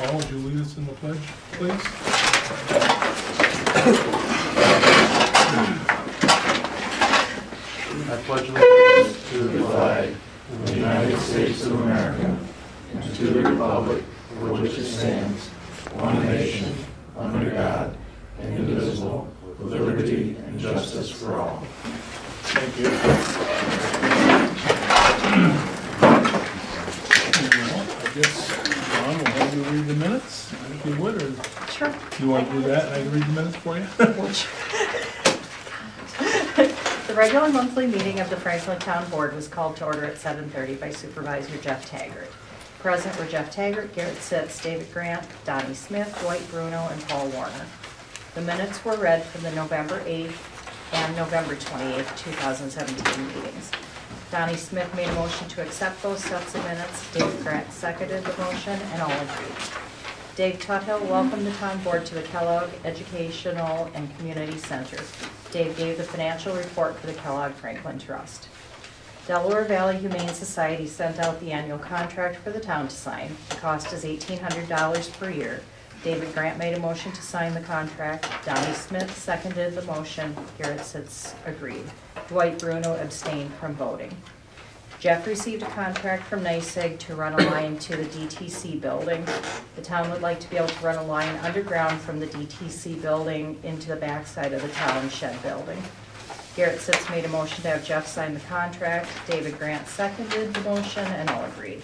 Paul, would you lead us in the pledge, please? I pledge allegiance to the flag of the United States of America and to the republic for which it stands, one nation, under God, indivisible, with liberty and justice for all. Thank you. I guess, John, will have you read the minutes, if you would, or Sure. you want to do that and I can read the minutes for you? The regular monthly meeting of the Franklin Town Board was called to order at 7:30 by Supervisor Jeff Taggart. Present were Jeff Taggart, Garrett Sitz, David Grant, Donnie Smith, Dwight Bruno, and Paul Warner. The minutes were read from the November 8th and November 28th, 2017 meetings. Donnie Smith made a motion to accept those sets of minutes. David Grant seconded the motion, and all agreed. Dave Tuthill welcomed the town board to the Kellogg Educational and Community Center. Dave gave the financial report for the Kellogg Franklin Trust. Delaware Valley Humane Society sent out the annual contract for the town to sign. The cost is $1,800 per year. David Grant made a motion to sign the contract. Donnie Smith seconded the motion. Garrett Sitz agreed. Dwight Bruno abstained from voting. Jeff received a contract from NYSEG to run a line to the DTC building. The town would like to be able to run a line underground from the DTC building into the backside of the town shed building. Garrett Sitz made a motion to have Jeff sign the contract. David Grant seconded the motion, and all agreed.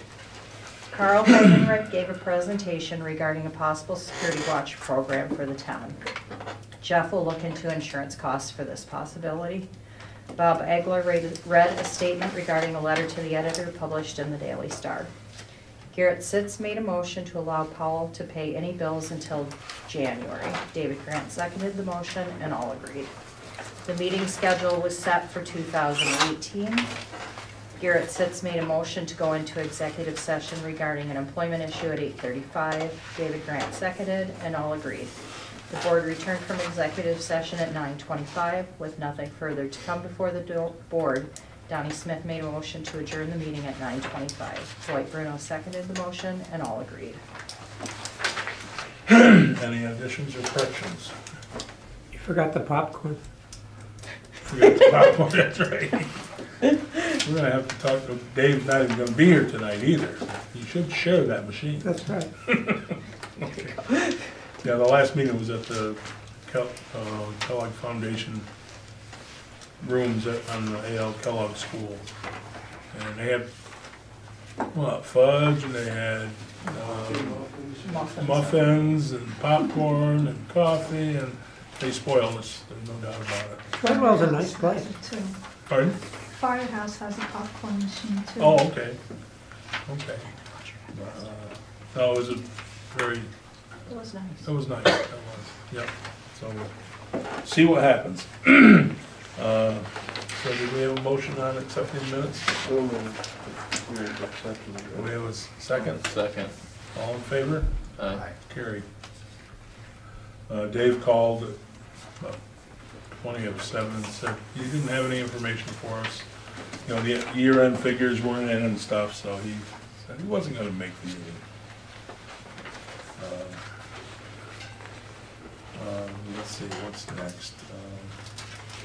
Carl Heidenreich gave a presentation regarding a possible security watch program for the town. Jeff will look into insurance costs for this possibility. Bob Egler read a statement regarding a letter to the editor published in the Daily Star. Garrett Sitz made a motion to allow Powell to pay any bills until January. David Grant seconded the motion, and all agreed. The meeting schedule was set for 2018. Garrett Sitz made a motion to go into executive session regarding an employment issue at 8:35. David Grant seconded, and all agreed. The board returned from executive session at 9:25 with nothing further to come before the board. Donnie Smith made a motion to adjourn the meeting at 9:25. Dwight Bruno seconded the motion, and all agreed. Any additions or corrections? You forgot the popcorn. Forgot the popcorn, that's right. We're gonna have to talk to, Dave's not even gonna be here tonight either. You should share that machine. That's right. Okay. Yeah, the last meeting was at the Kellogg Foundation rooms on the A.L. Kellogg School. And they had, what, fudge, and they had muffins and popcorn and coffee, and they spoiled us, there's no doubt about it. Treadwell's a nice place. Too. Pardon? Firehouse has a popcorn machine too. Oh, okay, okay. No, it was a very, It was nice. that was nice, that was, yep. So, we'll see what happens. So did we have a motion on accepting the minutes? Do we have a second? Second. All in favor? Aye. Carried. Dave called at about 20 of 7 and said he didn't have any information for us. You know, the year-end figures weren't in and stuff, so he said he wasn't gonna make the meeting. Let's see, what's next?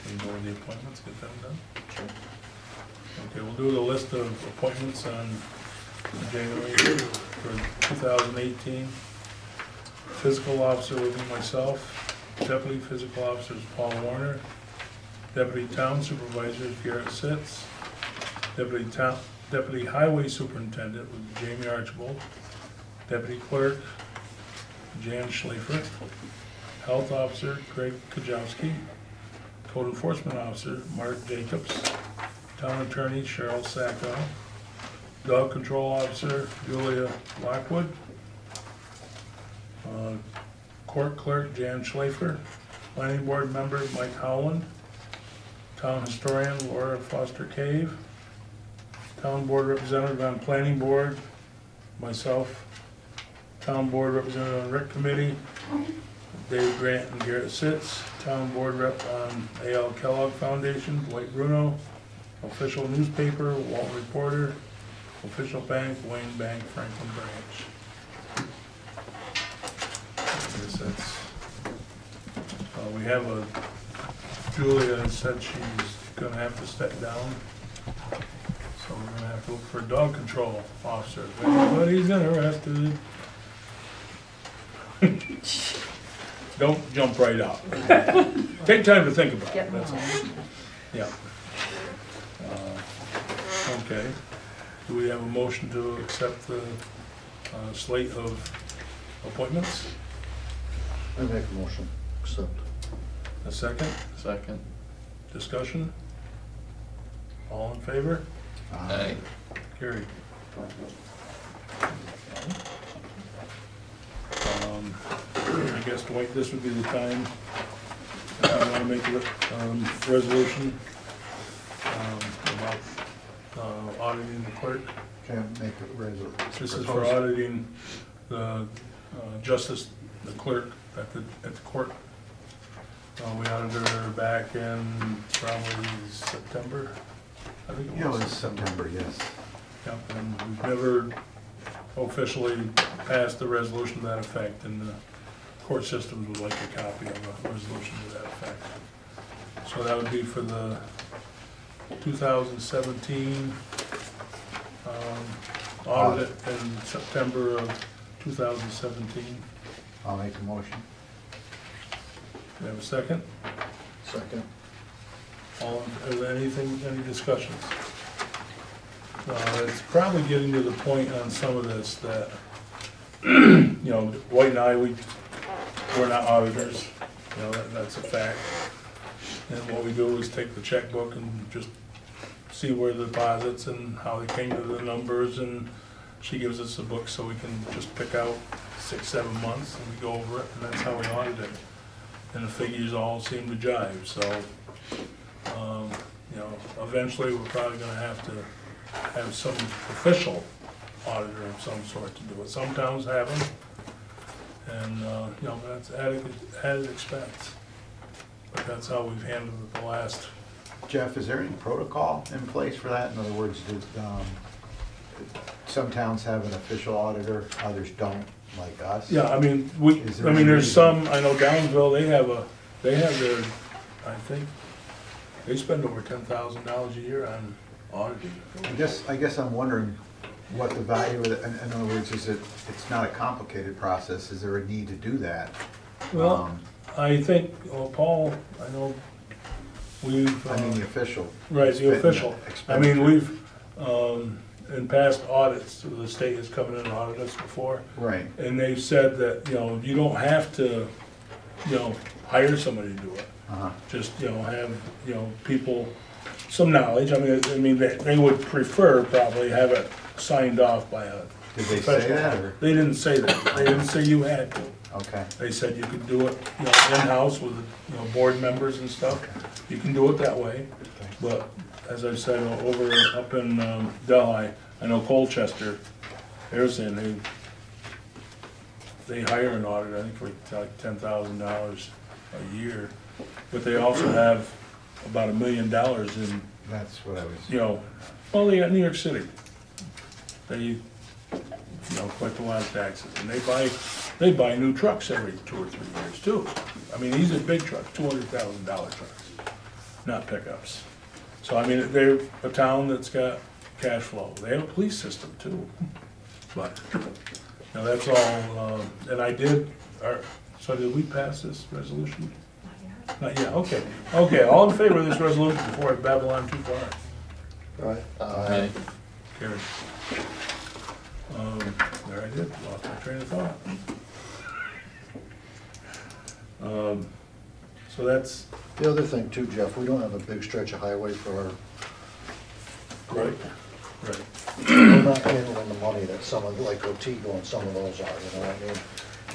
Can we go with the appointments, get them done? Sure. Okay, we'll do the list of appointments on January for 2018. Physical officer will be myself. Deputy physical officer is Paul Warner. Deputy town supervisor is Garrett Sitz. Deputy highway superintendent would be Jamie Archibald. Deputy clerk, Jan Schleifer. Health officer, Craig Kajowski. Code enforcement officer, Mark Jacobs. Town attorney, Cheryl Sacco. Dog control officer, Julia Lockwood. Court clerk, Jan Schleifer. Planning board member, Mike Howland. Town historian, Laura Foster Cave. Town board representative on planning board, myself. Town board representative on rec committee, Dave Grant and Garrett Sitz. Town board rep on A.L. Kellogg Foundation, Dwight Bruno. Official newspaper, Walt Reporter. Official bank, Wayne Bank, Franklin Branch. have a, Julia said she's gonna have to step down. So we're gonna have to look for a dog control officer. If anybody's interested. Don't jump right up. Take time to think about it, Get that's all. moving. Yeah. Okay. Do we have a motion to accept the slate of appointments? I make a motion, accept. A second? Second. Discussion? All in favor? Aye. Carried. I guess, Dwight, this would be the time, if you want to make a resolution about auditing the clerk. Can't make a resolution. This is for auditing the justice, the clerk at the court. We audited her back in probably September, I think it was. Yeah, it was September, yes. Yep, and we've never officially passed a resolution to that effect, and the court systems would like a copy of a resolution to that effect. So that would be for the 2017 audit in September of 2017. I'll make a motion. Do you have a second? Second. Is there anything, any discussions? It's probably getting to the point on some of this that, you know, White and I, we're not auditors, you know, that's a fact. And what we do is take the checkbook and just see where the deposits and how they came to the numbers, and she gives us a book so we can just pick out 6, 7 months and we go over it, and that's how we audit it. And the figures all seem to jive, so, you know, eventually we're probably gonna have to have some official auditor of some sort to do it. Some towns have them, and, you know, that's added expense. But that's how we've handled it the last. Jeff, is there any protocol in place for that? In other words, some towns have an official auditor, others don't, like us? Yeah, I mean, Is there any there's reason- some, I know Downsville, they have their, I think, they spend over $10,000 a year on auditing. I guess I'm wondering what the value of it, in other words, it's not a complicated process, is there a need to do that? Well, I think, well, Paul, I know we've. I mean, the official. Right, the spend- official. I expenditure. mean, we've, in past audits, the state has come in and audited us before, Right, and they've said that, you know, you don't have to, you know, hire somebody to do it. uh-huh, Just, you know, have, you know, people, some knowledge. I mean, they would prefer probably have it signed off by a did they say professional. that, or, They didn't say that. They didn't say you had to. okay, They said you could do it, you know, in-house with, you know, board members and stuff. You can do it that way. okay. But as I said, up in Delhi, I know Colchester, they're saying they hire an auditor, I think for like $10,000 a year. But they also have about $1 million in, That's what I was, you know, well, they got New York City. They, you know, collect a lot of taxes, and they buy new trucks every 2 or 3 years too. I mean, these are big trucks, $200,000 trucks, not pickups. So I mean, they're a town that's got cash flow. They have a police system too. But, you know, that's all, and so did we pass this resolution? Not yet, okay. Okay, all in favor of this resolution before I babble on too far? Aye. Carried. There I did, lost my train of thought. So that's, The other thing too, Jeff, we don't have a big stretch of highway for our, right, right. we're not handling the money that some of, like Otigo and some of those are, you know what I mean?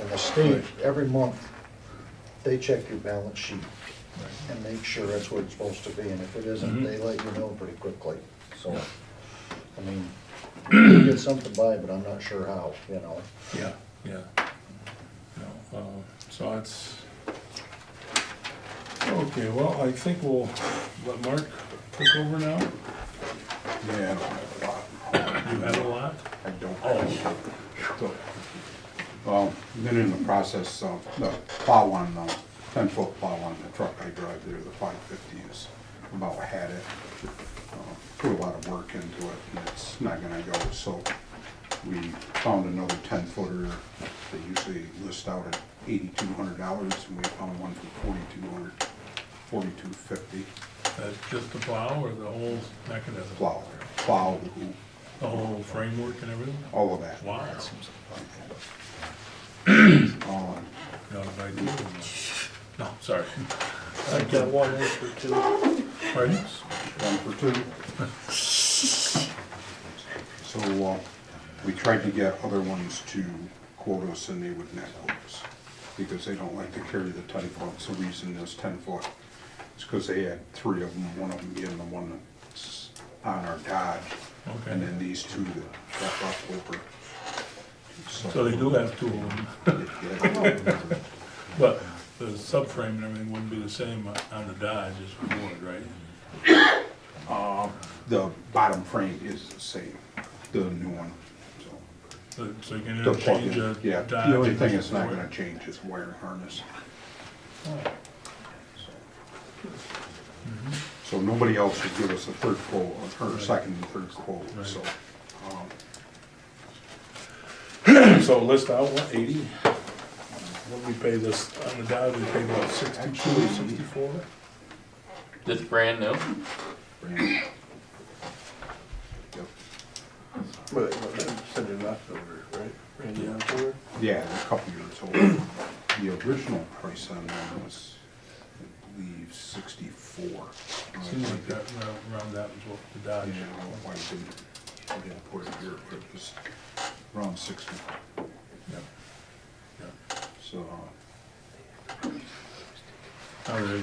And the state, every month, they check your balance sheet and make sure that's what it's supposed to be, and if it isn't, they let you know pretty quickly, so. I mean, you get something by, but I'm not sure how, you know? Yeah, yeah. No, so it's, okay, well, I think we'll let Mark take over now. Yeah, I don't have a lot. You have a lot? I don't. So, well, been in the process of the plow one, 10-foot plow on the truck I drive there, the 550 is about had it. Put a lot of work into it, and it's not gonna go, so we found another 10-footer. They usually list out at $8,200, and we found one for $4,250. That's just the plow or the whole mechanism? Plow, the hoop, The whole framework and everything? all of that. Wow. Not a bad deal. No, sorry. I got one in for two. Pardon? One for two. So we tried to get other ones to quote us, and they would not quote us because they don't like to carry the 10-foot. The reason is 10-foot is because they had 3 of them, one of them being the one that's on our Dodge, Okay. and then these 2 that got left over. So they do have 2 of them, Yeah. but the subframe and everything wouldn't be the same on the Dodge as Ford, right? The bottom frame is the same, the new one, so. So you can The plug-in, interchange a yeah, Dodge. the only thing and that's not Ford. gonna change is wire harness. So nobody else would give us a third quote, or second and third quote, Right. so. So list out, what, 80? What we pay this, on the Dodge, we pay about 62, 64? This brand new? Yep. But you said they're leftover, right? Brand new leftover? Yeah, a couple years old. The original price on that was, I believe, 64. Seems like that, around that was what the Yeah, I Dodge. don't know why I didn't put it here, but it was around 60. Yep. Yep. So, Are they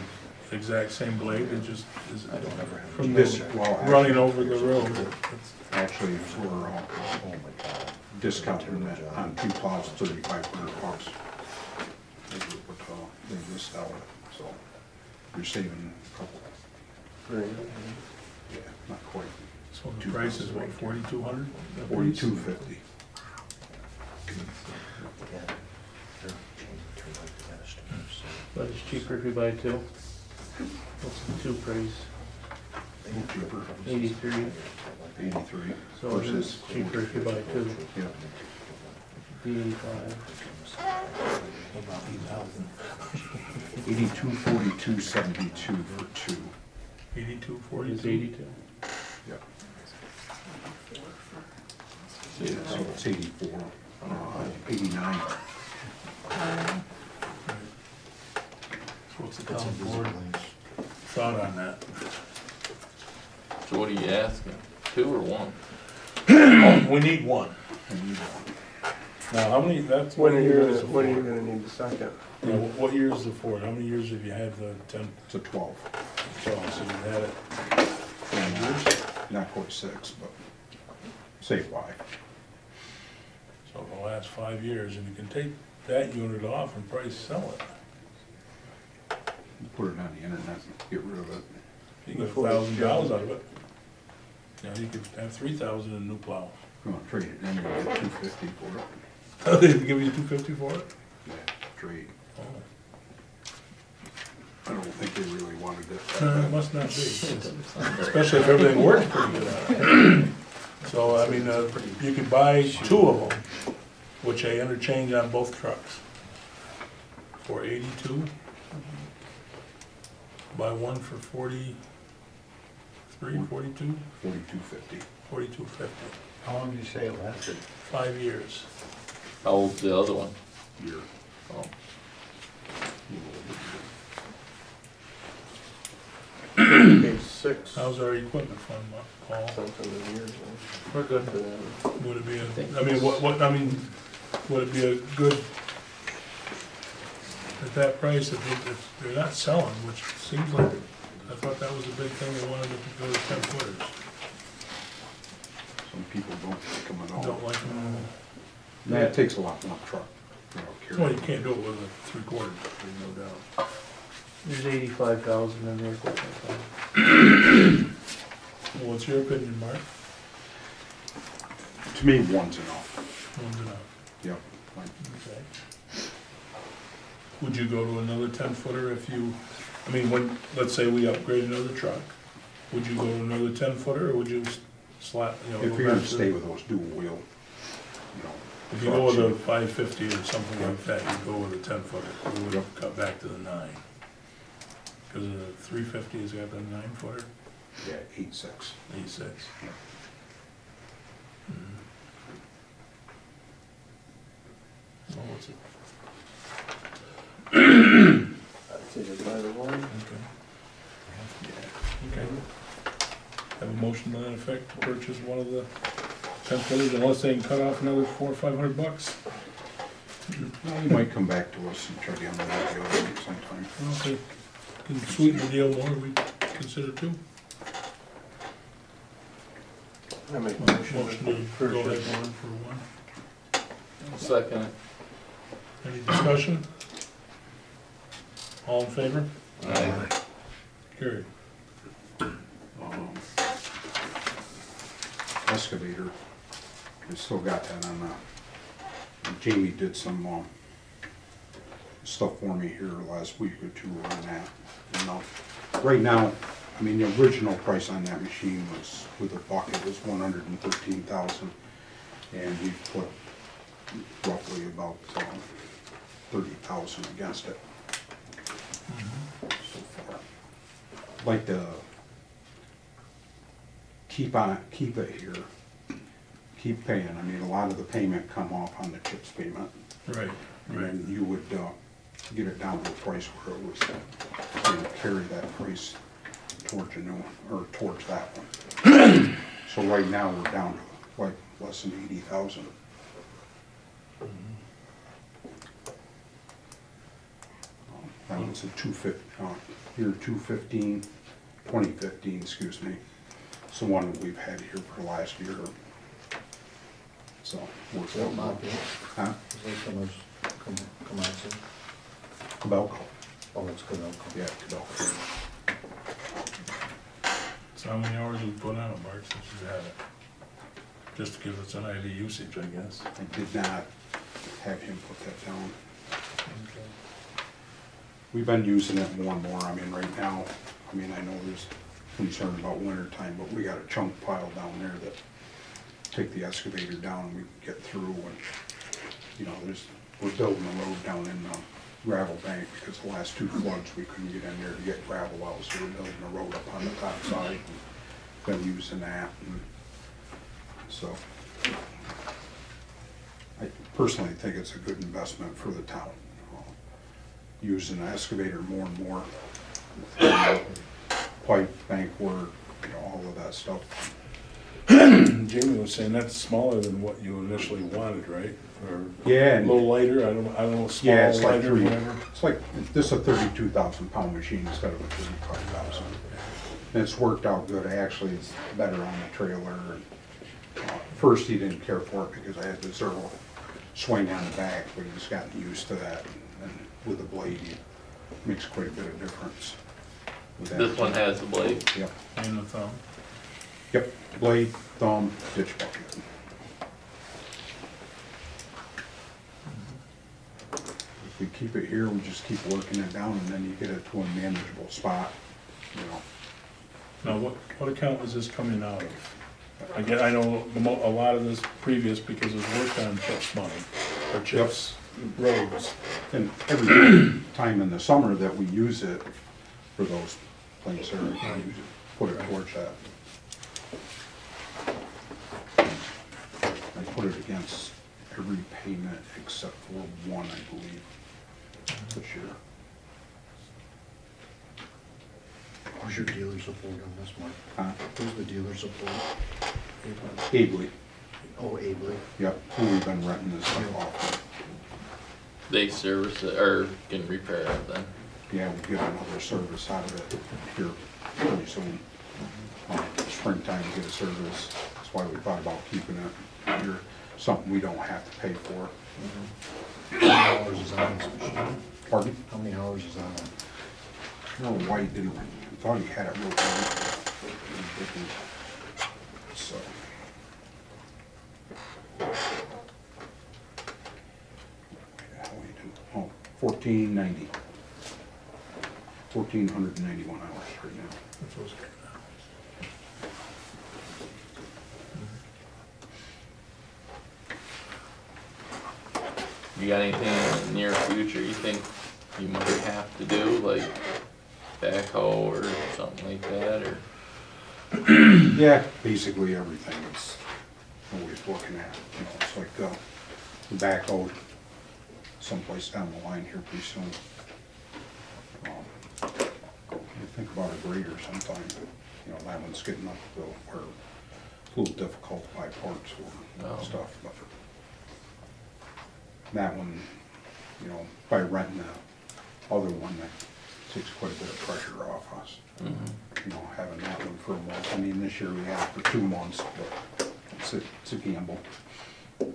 the exact same blade, it just, is it from this, the, well, running actually- over the road? It's- Actually, for discounting that on 2 plows, $3,500. They list out, so you're saving a couple, yeah, not quite, So the price is what, 4,200? 42.50. But it's cheaper if you buy 2. What's the 2 price? Cheaper, 83. 83 So versus. it's cheaper if you buy 2. Yeah. Be 85. 82.42.72 for 2. 82, It's 42? 82. Yep. So it's 84, 89. So what's the town board thought on that? So what are you asking? 2 or 1? We need one. Now, how many, that's. When are you years gonna, is when are the you Ford? gonna need the second? Yeah, what year is the Ford? How many years have you had the 10, It's a 12. 12, so you've had it? Not quite 6, but say 5. So the last 5 years, and you can take that unit off and price sell it. Put it on the internet and get rid of it. You can get $1,000 out of it. You know, you could have 3,000 in a new plow. If you want to trade it, then you get 250 for it. They give you 250 for it? Yeah, trade. Oh. I don't think they really wanted it. It must not be, especially if everything works pretty good on it. So, I mean, you could buy 2 of them, which I interchange on both trucks, for 82. Buy one for 43, 42, 42.50. 42.50. How long did you say it lasted? 5 years. How old's the other one? Year. Oh. Page 6. How's our equipment fund, Paul? Something in here. We're good. Would it be, I mean, would it be a good, at that price, if they're not selling, which seems like, I thought that was a big thing, they wanted to go to 10-footers. Some people don't like them at all. Don't like them. Yeah, it takes a lot more truck. Well, you can't do it with a 3/4, no doubt. There's 85,000 in there. Well, what's your opinion, Mark? To me, one's enough. One's enough. Yep. Like, Okay. Would you go to another 10-footer if you, I mean, when, let's say we upgrade another truck, would you go to another 10-footer, or would you slap, you know? If go you're gonna back to- stay with those dual wheel, you know. If you go with a trucks, 550 or something like that, you go with a 10-footer, we would have cut back to the 9. Because the 350 has got the 9-footer, Yeah, 8.6. 86. So what's it? I'd say it's either one. Okay. Okay. Have a motion to that effect, to purchase one of the 10-footers, unless they can cut off another $400 or $500. Well, you might come back to us and try to get another deal sometime. Okay. Can sweeten the deal more, we consider two. I make a Motion motion to to go ahead purchase one one. for one. Second it. Any discussion? All in favor? Aye. Carried. Excavator, we still got that on Jamie did some stuff for me here last week or two on that. And, right now, I mean, the original price on that machine was, with a bucket, was $113,000, and we put roughly about $30,000 against it so far. Like to keep it here, keep paying. I mean, a lot of the payment come off on the CHIPS payment. Right, And right. then you would get it down to a price where it was, carry that price towards a new one, or towards that one. So right now, we're down to like less than 80,000. That was a 2015, excuse me. It's the one that we've had here for the last year. So, works Is that out well. Mafia? Huh? Is that Comanche? Cabelco. Oh, it's Comanche. Yeah, Cabelco. So how many hours we put on it, Mark, since you had it? Just to give us an idea of usage, I guess. I did not have him put that down. We've been using it more and more. I mean, right now, I mean, I know there's concern about winter time, but we got a chunk pile down there that take the excavator down and we can get through and, you know, we're building a road down in the gravel bank because the last two floods, we couldn't get in there to get gravel out, so we're building a road up on the top side and been using that. And so, I personally think it's a good investment for the town. Using the excavator more and more, pipe, bank work, you know, all of that stuff. Jamie was saying that's smaller than what you initially wanted, right? Or Yeah, a and little lighter, I don't know, small, yeah, it's like lighter, three. whatever. It's like this is a 32,000 pound machine instead of a 35,000. And it's worked out good. Actually, it's better on the trailer. First, he didn't care for it because I had the zero swing on the back, but he's gotten used to that. And with the blade, it makes quite a bit of difference. with that. This one has the blade. Yep. And the thumb. Yep. Blade, thumb, ditch bucket. If we keep it here, we just keep working it down, and then you get it to a manageable spot, you know. Now, what account was this coming out of? Again, I know a lot of this previous because it was worked on CHIPS money, or CHIPS roads. And every time in the summer that we use it for those things, or put it towards that. I put it against every payment except for one, I believe, this year. Who's your dealer support on this, Mark? Huh? Who's the dealer support? Abley, Oh, Abley. yep, who we've been renting this stuff off of. They service it, or can repair it then. Yeah, we get another service out of it here pretty soon. Springtime we get a service, that's why we thought about keeping it here, something we don't have to pay for. How many hours is on this machine? Pardon? How many hours is on it? I don't know why he didn't, I thought he had it real good. So. How he didn't, oh, 1490. 1,491 hours right now. That's what's good You got anything in the near future you think you might have to do, like backhoe or something like that, or? Yeah, basically everything is always looking at, you know, it's like the backhoe someplace down the line here pretty soon. You think about a grader sometime, you know, that one's getting up to where it's a little difficult to buy parts for Oh. and stuff, but that one, you know, by renting the other one, that takes quite a bit of pressure off us. You know, having that one for a month. I mean, this year we had it for 2 months, but it's a gamble. And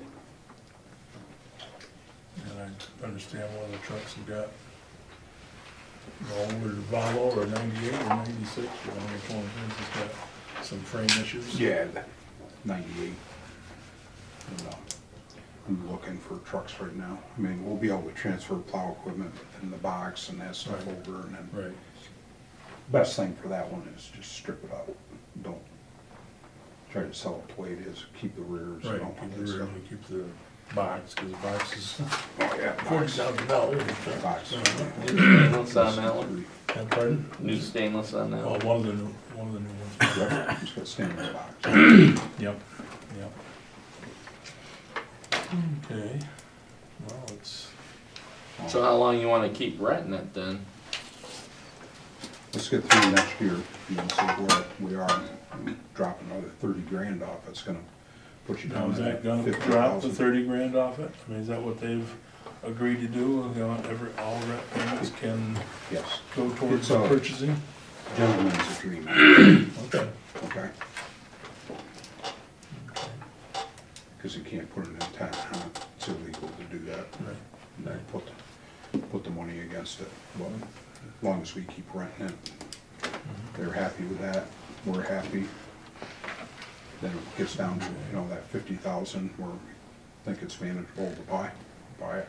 I understand one of the trucks you got, over the Volvo or 98 or 96, or which one it is, it's got some frame issues. Yeah, 98. And, I'm looking for trucks right now. I mean, we'll be able to transfer plow equipment in the box and that stuff Right. over, and then Right, best thing for that one is just strip it out. Don't try to sell it the way it is. Keep the rears. right, Don't keep put the that rear, stuff. keep the box, because the box is Oh, yeah. $40,000. Box. New stainless on that one? Pardon? New stainless on that Oh, one? one of the new ones. Yep, just got stainless box. Yep, yep. Okay, well, it's, So how long you wanna keep renting it then? Let's get through next year and see where we are. Drop another 30 grand off, it's gonna put you now down is to that gonna 50,000. drop the 30 grand off it? I mean, is that what they've agreed to do? You know, all rent payments can Yes, go towards It's, uh, purchasing? gentleman's agreement, Okay. okay? Because you can't put an intent on it, it's illegal to do that. Right. And then put the money against it, but as long as we keep renting it, they're happy with that, we're happy. Then it gets down to, you know, that 50,000, where we think it's manageable to buy it.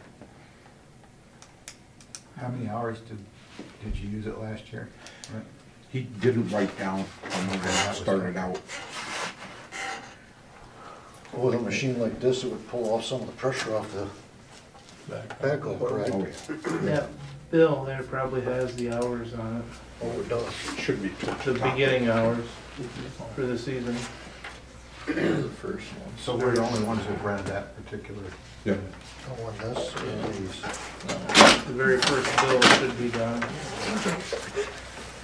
How many hours did you use it last year? Right. He didn't write down when we started out. With a machine like this, it would pull off some of the pressure off the backhoe, correct? Oh, yeah. Yeah, Bill there probably has the hours on it, Oh, it does. Should be. the beginning hours for the season. The first one. So we're the only ones who've rented that particular. Yep. Oh, and this, and these. The very first bill should be done.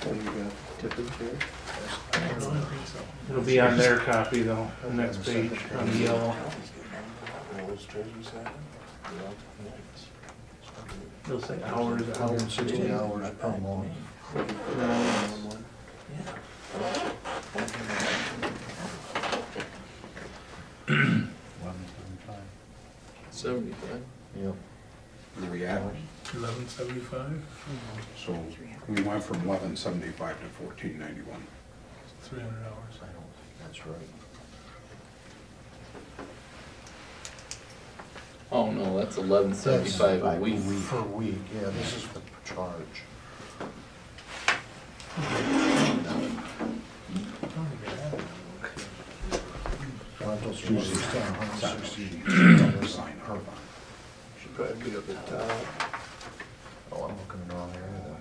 What do you got, tippage here? It'll be on their copy though, the next page, on the yellow. It'll say hours. 160 hours per month. $75. Yep. Where we at? 1175, So we went from 1175 to 1491. 300 hours. That's right. Oh, no, that's $11.75 a week. Per week, yeah, this is the charge. Rentals are usually $160 per month. Should probably be up at top. Oh, I'm looking in the wrong area then.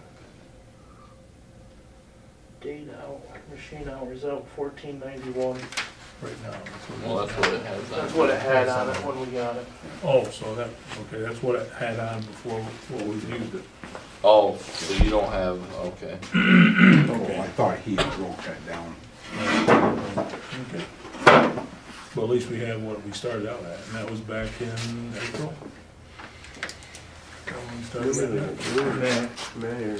Date out, machine hours out, 1491. Right now. Well, that's what it has on. That's what it had on it when we got it. Oh, so that, okay, that's what it had on before we've used it. Oh, so you don't have, okay. Oh, I thought he wrote that down. Okay. Well, at least we have what we started out at, and that was back in April? When we started that? May.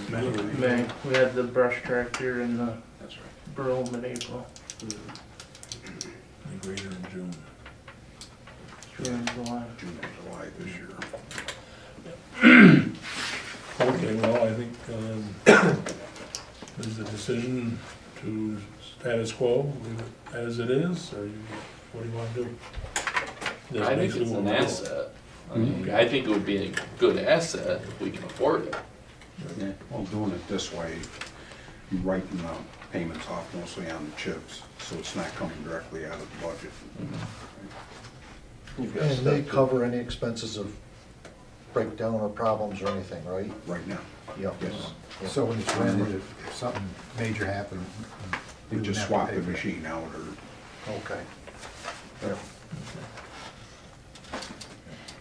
May, we had the brush tractor and the That's right. broom in April, The grader in June. June and July. June and July this year. Okay, well, I think, is the decision to status quo, leave it as it is, or what do you want to do? That's I think basically it's what an we're doing. asset. I mean, I think it would be a good asset if we can afford it. Yeah, well, doing it this way, you're writing the payments off mostly on the chips, so it's not coming directly out of the budget. You've got And they stuff cover any expenses of breakdown or problems or anything, right? Right now, Yeah. yes. So when it's rented, if something major happened, we You wouldn't just have to swap pay the for it. machine out or, Okay.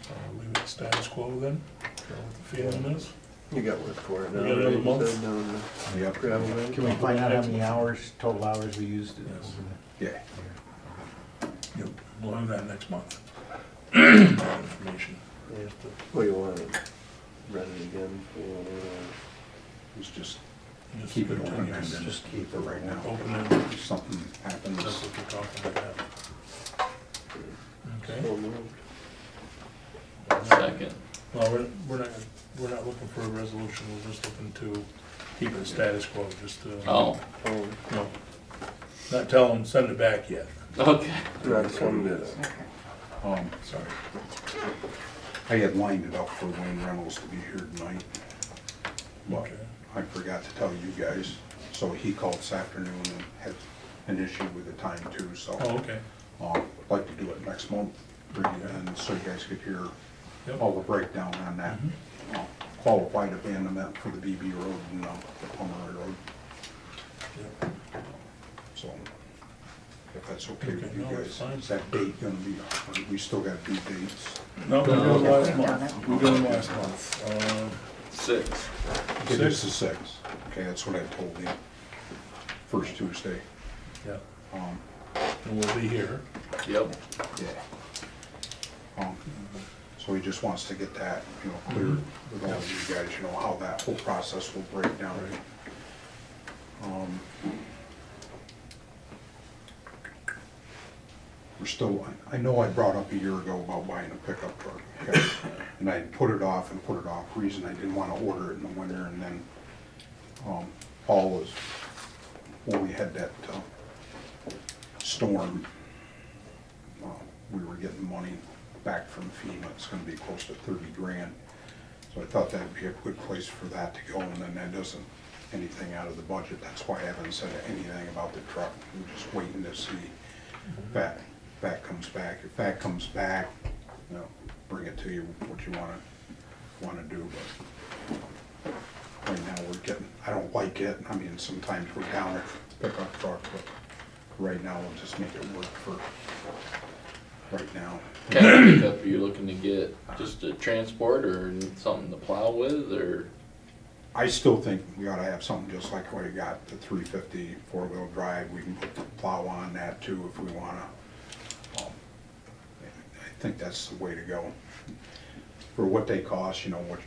So leave it status quo then, go with the feeling is. You got work for it now. We got another right? month? You said down the yep, gravel bank? Can we find out how many hours, total hours we used? Yes. yeah. Yep, we'll have that next month. That information. You have to, well, you want to rent it again for, It's just Just keep it open continue. and then Just keep for right now. Open ended. If something happens, That's what they're talking about. Okay. so moved. Second. Well, we're not looking for a resolution, we're just looking to keep it status quo, just to, Oh, no, not tell them, send it back yet. okay. Not some this. Sorry. I had lined it up for Wayne Reynolds to be here tonight, but Okay. I forgot to tell you guys. So he called this afternoon and had an issue with the time too, so Oh, okay. I'd like to do it next month, and so you guys could hear Yep. all the breakdown on that. Qualified abandonment for the BB Road and the Pomeroy Road, Yep. so if that's okay with Okay, you no, guys. it's fine. Is that date gonna be, we still got due dates? No, we did No. them last Done month, it. we did them last month. 6. Okay, this is 6. Okay, that's what I told him. First Tuesday. Yeah, Um, and we'll be here. Yep. yeah. So he just wants to get that, you know, clear with all of you guys, you know, how that whole process will break down. We're still, I know I brought up a year ago about buying a pickup truck, okay? And I put it off and put it off, reason I didn't want to order it in the winter, and then Paul was, when we had that storm, we were getting money back from FEMA. It's gonna be close to 30 grand. So I thought that'd be a good place for that to go, and then that doesn't, anything out of the budget. That's why I haven't said anything about the truck. I'm just waiting to see if that comes back. If that comes back, you know, bring it to you, what you wanna do, but right now we're getting, I don't like it. I mean, sometimes we're down at pickup truck, but right now we'll just make it work for right now. What kind of pickup are you looking to get? Just a transport or something to plow with, or? I still think we ought to have something just like what we got, the 350 four-wheel drive. We can put the plow on that too if we wanna. I think that's the way to go. For what they cost, you know, what,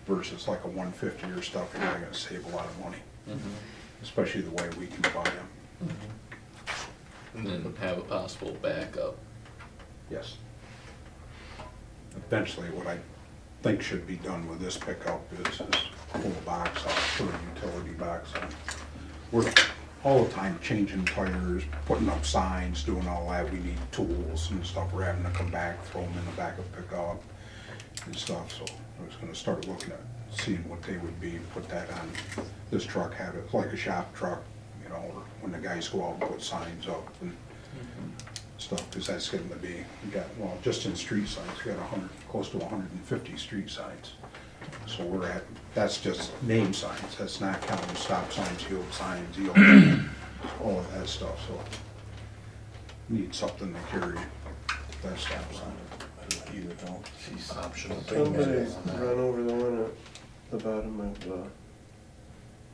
versus like a 150 or stuff, you're really gonna save a lot of money, especially the way we can buy them. And then have a possible backup. Yes. Eventually, what I think should be done with this pickup is pull the box off, put a utility box on. We're all the time changing tires, putting up signs, doing all that. We need tools and stuff. We're having to come back, throw them in the back of pickup and stuff. So I was gonna start looking at seeing what they would be, put that on this truck, have it like a shop truck, you know, or when the guys go out and put signs up and stuff, because that's getting to be, we got, well, just in street signs, we got close to 150 street signs. So we're at, that's just name signs, that's not counting stop signs, yield signs, yield, all of that stuff, so. Need something to carry that stop sign. Either don't. Optional. Somebody run over the one at the bottom of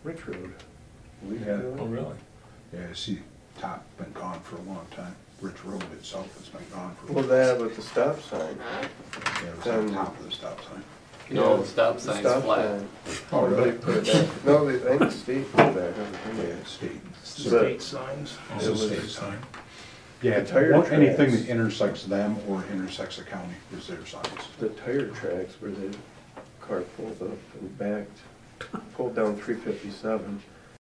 Rich Road. a week Yeah. ago. Oh, really? Yeah, I see top been gone for a long time. Rich Road itself has been gone for. Well, that with the stop sign. Yeah, it was on top of the stop sign. No, Yeah, the stop sign's flat. sign. Oh, really? Somebody put it back. No, they, I think the state put it back. Yeah, state. State signs? It's It a was- state sign. Yeah, The tire anything tracks. that intersects them or intersects the county is their signs. The tire tracks where the car pulled up and backed, pulled down 357,